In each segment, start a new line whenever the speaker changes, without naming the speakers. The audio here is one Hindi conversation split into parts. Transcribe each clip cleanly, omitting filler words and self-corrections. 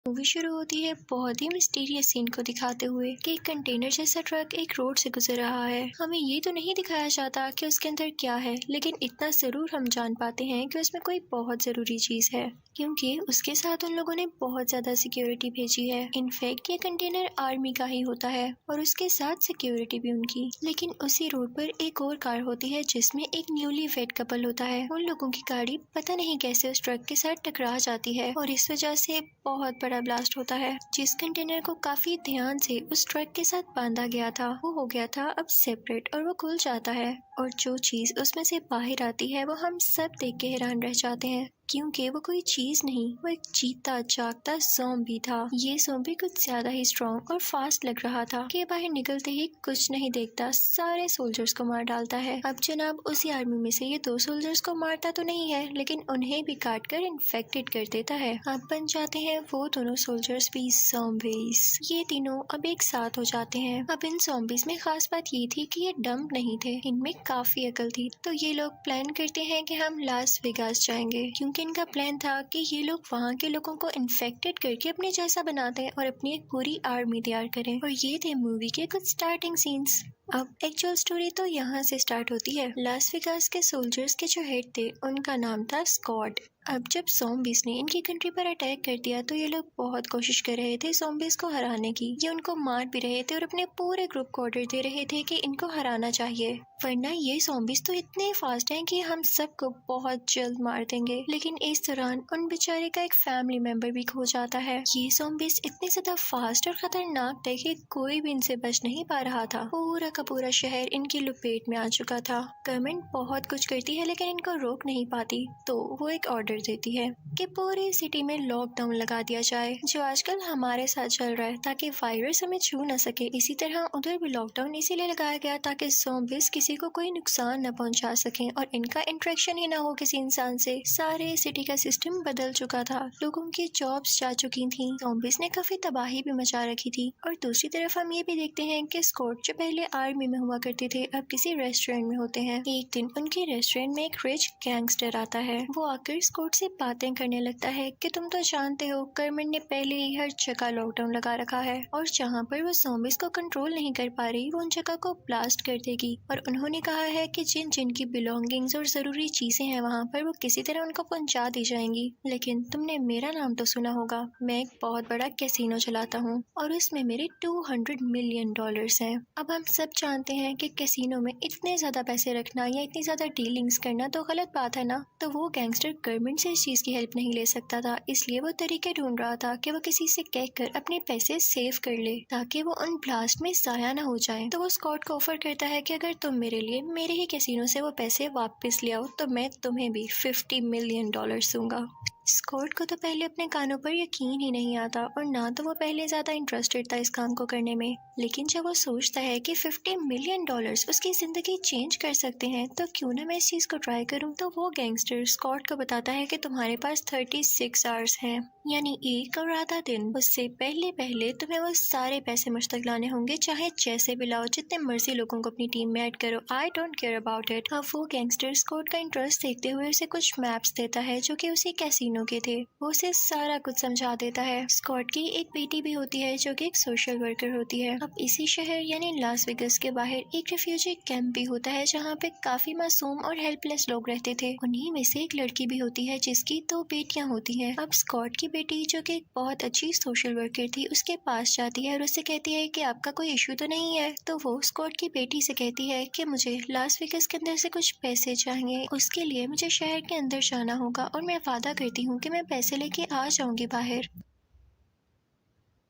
मूवी शुरू होती है बहुत ही मिस्टीरियस सीन को दिखाते हुए कि एक कंटेनर जैसा ट्रक एक रोड से गुजर रहा है। हमें ये तो नहीं दिखाया जाता कि उसके अंदर क्या है, लेकिन इतना जरूर हम जान पाते हैं कि उसमें कोई बहुत जरूरी चीज है, क्योंकि उसके साथ उन लोगों ने बहुत ज्यादा सिक्योरिटी भेजी है। इनफैक्ट ये कंटेनर आर्मी का ही होता है और उसके साथ सिक्योरिटी भी उनकी। लेकिन उसी रोड पर एक और कार होती है जिसमें एक न्यूली वेड कपल होता है। उन लोगों की गाड़ी पता नहीं कैसे उस ट्रक के साथ टकरा जाती है और इस वजह से बहुत बड़ा ब्लास्ट होता है। जिस कंटेनर को काफी ध्यान से उस ट्रक के साथ बांधा गया था वो हो गया था अब सेपरेट और वो खुल जाता है, और जो चीज उसमें से बाहर आती है वो हम सब देख के हैरान रह जाते हैं, क्योंकि वो कोई चीज नहीं, वो एक जीता जागता ज़ॉम्बी था। ये ज़ॉम्बी कुछ ज्यादा ही स्ट्रॉन्ग और फास्ट लग रहा था कि बाहर निकलते ही कुछ नहीं देखता, सारे सोल्जर्स को मार डालता है। अब जनाब उसी आर्मी में से ये 2 सोल्जर्स को मारता तो नहीं है, लेकिन उन्हें भी काट कर इन्फेक्टेड कर देता है। अब बन जाते हैं वो दोनों सोल्जर्स भी ज़ॉम्बीज। ये तीनों अब एक साथ हो जाते हैं। अब इन ज़ॉम्बीज में खास बात ये थी कि ये डम्ब नहीं थे, इनमें काफी अकल थी। तो ये लोग प्लान करते हैं कि हम लास वेगास जाएंगे, क्योंकि इनका प्लान था कि ये लोग वहाँ के लोगों को इन्फेक्टेड करके अपने जैसा बनाते हैं और अपनी एक पूरी आर्मी तैयार करें। और ये थे मूवी के कुछ स्टार्टिंग सीन्स। अब एक्चुअल स्टोरी तो यहाँ से स्टार्ट होती है। लास वेगास के सोल्जर्स के जो हेड थे उनका नाम था स्कॉट। अब जब ज़ॉम्बीज ने इनकी कंट्री पर अटैक कर दिया तो ये लोग बहुत कोशिश कर रहे थे ज़ॉम्बीज को हराने की। ये उनको मार भी रहे थे और अपने पूरे ग्रुप को ऑर्डर दे रहे थे कि इनको हराना चाहिए, वरना ये ज़ॉम्बीज तो इतने फास्ट हैं कि हम सबको बहुत जल्द मार देंगे। लेकिन इस दौरान उन बेचारे का एक फैमिली मेंबर भी खो जाता है। ये ज़ॉम्बीज इतने ज्यादा फास्ट और खतरनाक थे कि कोई भी इनसे बच नहीं पा रहा था। पूरा का पूरा शहर इनकी लपेट में आ चुका था। गवर्नमेंट बहुत कुछ करती है लेकिन इनको रोक नहीं पाती, तो वो एक ऑर्डर देती है कि पूरी सिटी में लॉकडाउन लगा दिया जाए, जो आजकल हमारे साथ चल रहा है, ताकि वायरस हमें छू न सके। इसी तरह उधर भी लॉकडाउन इसीलिए लगाया गया ताकि ज़ॉम्बीज किसी को कोई नुकसान न पहुंचा सकें और इनका इंटरेक्शन ही ना हो किसी इंसान से। सारे सिटी का सिस्टम बदल चुका था, लोगों की जॉब्स जा चुकी थी, ज़ॉम्बीज ने काफी तबाही भी मचा रखी थी। और दूसरी तरफ हम ये भी देखते हैं कि स्कॉट जो पहले आर्मी में हुआ करते थे अब किसी रेस्टोरेंट में होते हैं। एक दिन उनके रेस्टोरेंट में एक रिच गैंगस्टर आता है। वो आकर स्कॉट से बातें करने लगता है कि तुम तो जानते हो गवर्नमेंट ने पहले ही हर जगह लॉकडाउन लगा रखा है और जहाँ पर वो ज़ॉम्बीज को कंट्रोल नहीं कर पा रही वो उन जगह को ब्लास्ट कर देगी। और उन्होंने कहा है कि जिन जिनकी बिलोंगिंग्स और जरूरी चीजें हैं वहाँ पर वो किसी तरह उनको पहुँचा दी जाएंगी। लेकिन तुमने मेरा नाम तो सुना होगा, मैं एक बहुत बड़ा कैसीनो चलाता हूँ और उसमें मेरे $200 मिलियन हैं। अब हम सब जानते हैं कि कैसीनो में इतने ज्यादा पैसे रखना या इतनी ज्यादा डीलिंग्स करना तो गलत बात है ना। तो वो गैंगस्टर गवर्नमेंट से इस चीज की हेल्प नहीं ले सकता था, इसलिए वो तरीके ढूंढ रहा था कि वो किसी से कहकर अपने पैसे सेव कर ले ताकि वो उन ब्लास्ट में जाया ना हो जाए। तो वो स्कॉट को ऑफर करता है कि अगर तुम मेरे लिए मेरे ही कैसीनो से वो पैसे वापस ले आओ तो मैं तुम्हें भी $50 मिलियन दूंगा। स्कॉट को तो पहले अपने कानों पर यकीन ही नहीं आता और ना तो वो पहले ज्यादा इंटरेस्टेड था इस काम को करने में। लेकिन जब वो सोचता है कि $50 मिलियन उसकी जिंदगी चेंज कर सकते हैं तो क्यों ना मैं इस चीज को ट्राई करूं। तो वो गैंगस्टर स्कॉट को बताता है कि तुम्हारे पास 36 आवर्स हैं, यानी 1 और आधा दिन। उससे पहले पहले तुम्हें वो सारे पैसे मुझ तक लाने होंगे, चाहे जैसे भी लाओ, जितने मर्जी लोगों को अपनी टीम में ऐड करो, I don't care about it. अब वो गैंगस्टर स्कॉट का इंटरेस्ट देखते हुए उसे कुछ मैप्स देता है जो कि उसी कैसीनो के थे। वो उसे सारा कुछ समझा देता है। स्कॉट की एक बेटी भी होती है जो कि एक सोशल वर्कर होती है। अब इसी शहर यानी लास वेगस के बाहर एक रेफ्यूजी कैंप भी होता है जहाँ पे काफी मासूम और हेल्पलेस लोग रहते थे। उन्हीं में से एक लड़की भी होती है जिसकी 2 बेटियां होती हैं। अब स्कॉट की बेटी जो कि एक बहुत अच्छी सोशल वर्कर थी उसके पास जाती है और उससे कहती है कि आपका कोई इशू तो नहीं है। तो वो स्कॉट की बेटी से कहती है कि मुझे लास वेगस के अंदर से कुछ पैसे चाहिए, उसके लिए मुझे शहर के अंदर जाना होगा और मैं वादा करती हूँ कि मैं पैसे लेके आ जाऊंगी बाहर।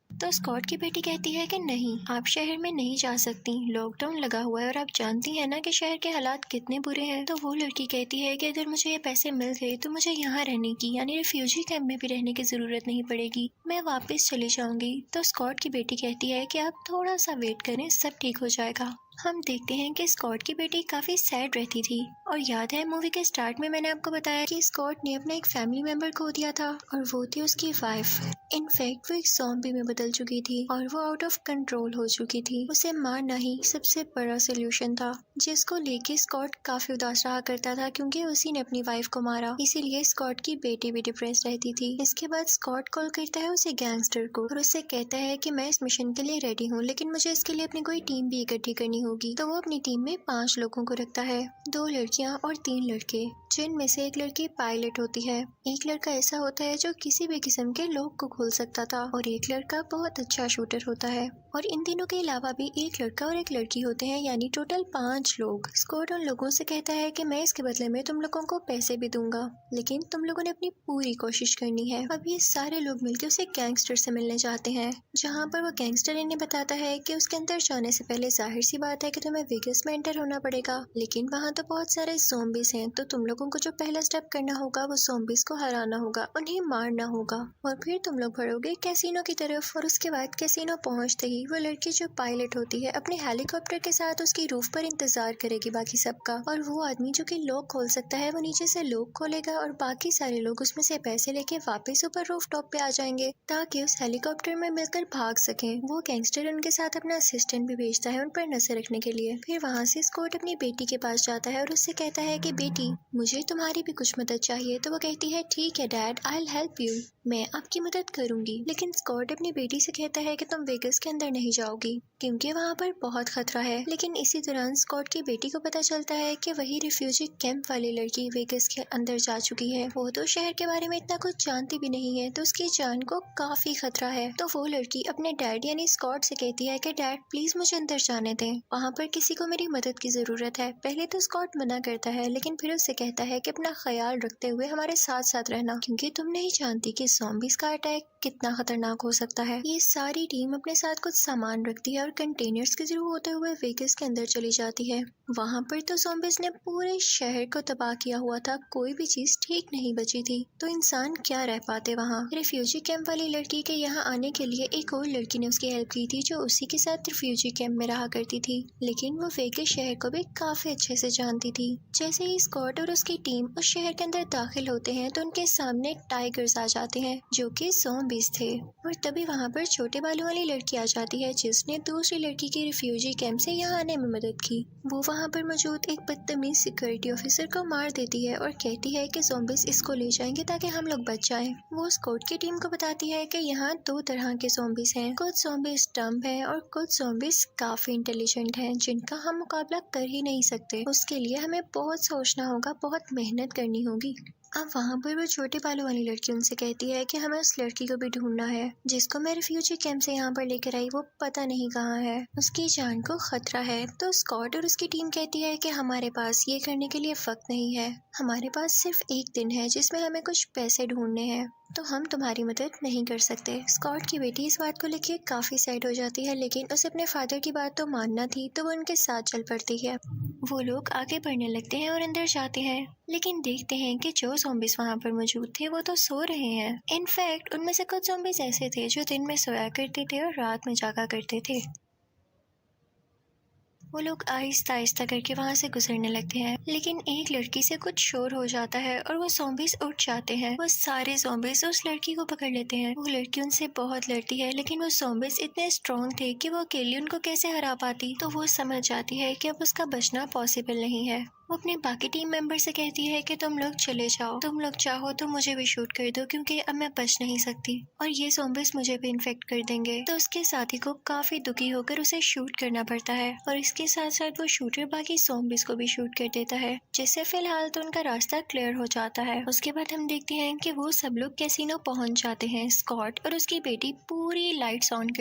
तो स्कॉट की बेटी कहती है कि नहीं, आप शहर में नहीं जा सकती, लॉकडाउन लगा हुआ है और आप जानती हैं ना कि शहर के हालात कितने बुरे हैं। तो वो लड़की कहती है कि अगर मुझे ये पैसे मिल गए तो मुझे यहाँ रहने की यानी रिफ्यूजी कैंप में भी रहने की जरूरत नहीं पड़ेगी, मैं वापस चली जाऊंगी। तो स्कॉट की बेटी कहती है कि आप थोड़ा सा वेट करें, सब ठीक हो जाएगा। हम देखते हैं कि स्कॉट की बेटी काफी सैड रहती थी और याद है मूवी के स्टार्ट में मैंने आपको बताया कि स्कॉट ने अपना एक फैमिली मेंबर खो दिया था और वो थी उसकी वाइफ। इनफैक्ट वो एक ज़ॉम्बी में बदल चुकी थी और वो आउट ऑफ कंट्रोल हो चुकी थी। उसे मारना ही सबसे बड़ा सोल्यूशन था, जिसको लेके स्कॉट काफी उदास रहा करता था क्योंकि उसी ने अपनी वाइफ को मारा। इसीलिए स्कॉट की बेटी भी डिप्रेस रहती थी। इसके बाद स्कॉट कॉल करता है उसे गैंगस्टर को और उससे कहता है कि मैं इस मिशन के लिए रेडी हूँ, लेकिन मुझे इसके लिए अपनी कोई टीम भी इकट्ठी करनी होगी। तो वो अपनी टीम में 5 लोगों को रखता है, 2 लड़कियां और 3 लड़के, जिनमें से एक लड़की पायलट होती है। एक लड़का ऐसा होता है जो किसी भी किस्म के लॉक को खोल सकता था और एक लड़का बहुत अच्छा शूटर होता है। और इन तीनों के अलावा भी एक लड़का और एक लड़की होते हैं, यानी टोटल 5 लोग। स्कॉट उन लोगों से कहता है कि मैं इसके बदले में तुम लोगों को पैसे भी दूंगा, लेकिन तुम लोगों ने अपनी पूरी कोशिश करनी है। अब ये सारे लोग मिलकर उसे गैंगस्टर से मिलने जाते हैं, जहाँ पर वो गैंगस्टर इन्हें बताता है कि उसके अंदर जाने से पहले जाहिर सी बात है कि तुम्हें वेगस में एंटर होना पड़ेगा, लेकिन वहाँ तो बहुत सारे ज़ॉम्बीज हैं, तो तुम लोगों को जो पहला स्टेप करना होगा वो ज़ॉम्बीज को हराना होगा, उन्हें मारना होगा और फिर तुम लोग बढ़ोगे कैसीनो की तरफ। और उसके बाद कैसीनो पहुँचते ही वो लड़की जो पायलट होती है अपने हेलीकॉप्टर के साथ उसकी रूफ पर इंतजार करेगी बाकी सबका, और वो आदमी जो कि लॉक खोल सकता है वो नीचे से लॉक खोलेगा और बाकी सारे लोग उसमें से पैसे लेके वापस ऊपर रूफ टॉप पे आ जाएंगे ताकि उस हेलीकॉप्टर में मिलकर भाग सकें। वो गैंगस्टर उनके साथ अपना असिस्टेंट भी भेजता है उन पर नजर रखने के लिए। फिर वहाँ से स्कॉट अपनी बेटी के पास जाता है और उससे कहता है कि बेटी मुझे तुम्हारी भी कुछ मदद चाहिए। तो वो कहती है ठीक है dad, I will help you, मैं आपकी मदद करूंगी। लेकिन स्कॉट अपनी बेटी से कहता है कि तुम वेगस के अंदर नहीं जाओगी क्योंकि वहाँ पर बहुत खतरा है। लेकिन इसी दौरान स्कॉट की बेटी को पता चलता है कि वही रिफ्यूजी कैंप वाली लड़की वेगस के अंदर जा चुकी है। वो तो शहर के बारे में इतना कुछ जानती भी नहीं है, तो उसकी जान को काफी खतरा है। तो वो लड़की अपने डैड यानी स्कॉट से कहती है कि डैड प्लीज मुझे अंदर जाने दें, वहाँ पर किसी को मेरी मदद की जरूरत है। पहले तो स्कॉट मना करता है, लेकिन फिर उससे कहता है कि अपना ख्याल रखते हुए हमारे साथ साथ रहना, क्योंकि तुम नहीं जानती कि ज़ॉम्बीज का अटैक कितना खतरनाक हो सकता है। ये सारी टीम अपने साथ कुछ सामान रखती है और कंटेनर्स के थ्रू होते हुए वेगस के अंदर चली जाती है। वहाँ पर तो ज़ॉम्बीज ने पूरे शहर को तबाह किया हुआ था, कोई भी चीज ठीक नहीं बची थी, तो इंसान क्या रह पाते वहाँ। रिफ्यूजी कैंप वाली लड़की के यहाँ आने के लिए एक और लड़की ने उसकी हेल्प की थी जो उसी के साथ रिफ्यूजी कैंप में रहा करती थी, लेकिन वो वेगस शहर को भी काफी अच्छे से जानती थी। जैसे ही स्कॉट और उसकी टीम उस शहर के अंदर दाखिल होते हैं तो उनके सामने टाइगर्स आ जाते हैं जो कि ज़ॉम्बीज थे। और तभी वहाँ पर छोटे बालों वाली लड़की आ जाती है जिसने दूसरी लड़की के रिफ्यूजी कैंप से यहाँ आने में मदद की। वो वहाँ पर मौजूद एक बदतमीज सिक्योरिटी ऑफिसर को मार देती है और कहती है कि ज़ॉम्बीज इसको ले जाएंगे ताकि हम लोग बच जाएं। वो स्कॉट की टीम को बताती है कि यहाँ 2 तरह के ज़ॉम्बीज हैं, कुछ ज़ॉम्बीज डम्ब हैं और कुछ ज़ॉम्बीज काफी इंटेलिजेंट हैं जिनका हम मुकाबला कर ही नहीं सकते। उसके लिए हमें बहुत सोचना होगा, बहुत मेहनत करनी होगी। अब वहाँ पर वो छोटे बालों वाली लड़की उनसे कहती है कि हमें उस लड़की को भी ढूंढना है जिसको मैं रिफ्यूजी कैंप से यहाँ पर लेकर आई, वो पता नहीं कहाँ है, उसकी जान को खतरा है। तो स्कॉट और उसकी टीम कहती है कि हमारे पास ये करने के लिए वक्त नहीं है, हमारे पास सिर्फ 1 दिन है जिसमें हमें कुछ पैसे ढूंढने हैं, तो हम तुम्हारी मदद नहीं कर सकते। स्कॉट की बेटी इस बात को लेकर काफी सैड हो जाती है, लेकिन उसे अपने फादर की बात तो मानना थी, तो वो उनके साथ चल पड़ती है। वो लोग आगे बढ़ने लगते हैं और अंदर जाते हैं, लेकिन देखते हैं कि जो ज़ॉम्बीज वहाँ पर मौजूद थे वो तो सो रहे हैं। इनफैक्ट उनमें से कुछ ज़ॉम्बीज ऐसे थे जो दिन में सोया करते थे और रात में जागा करते थे। वो लोग आहिस्ता आहिस्ता करके वहाँ से गुजरने लगते हैं, लेकिन एक लड़की से कुछ शोर हो जाता है और वो ज़ॉम्बीज उठ जाते हैं। वो सारे ज़ॉम्बीज उस लड़की को पकड़ लेते हैं। वो लड़की उनसे बहुत लड़ती है, लेकिन वो ज़ॉम्बीज इतने स्ट्रॉन्ग थे कि वो अकेली उनको कैसे हरा पाती। तो वो समझ जाती है कि अब उसका बचना पॉसिबल नहीं है। वो अपने बाकी टीम मेंबर से कहती है कि तुम लोग चले जाओ, तुम लोग चाहो तो मुझे भी शूट कर दो क्योंकि अब मैं बच नहीं सकती और ये ज़ॉम्बीज मुझे भी इन्फेक्ट कर देंगे। तो उसके साथी को काफी दुखी होकर उसे शूट करना पड़ता है और इसके साथ साथ वो शूटर बाकी ज़ॉम्बीज को भी शूट कर देता है, जिससे फिलहाल तो उनका रास्ता क्लियर हो जाता है। उसके बाद हम देखते हैं कि वो सब लोग कैसीनो पहुंच जाते हैं। स्कॉट और उसकी बेटी पूरी लाइट्स ऑन कर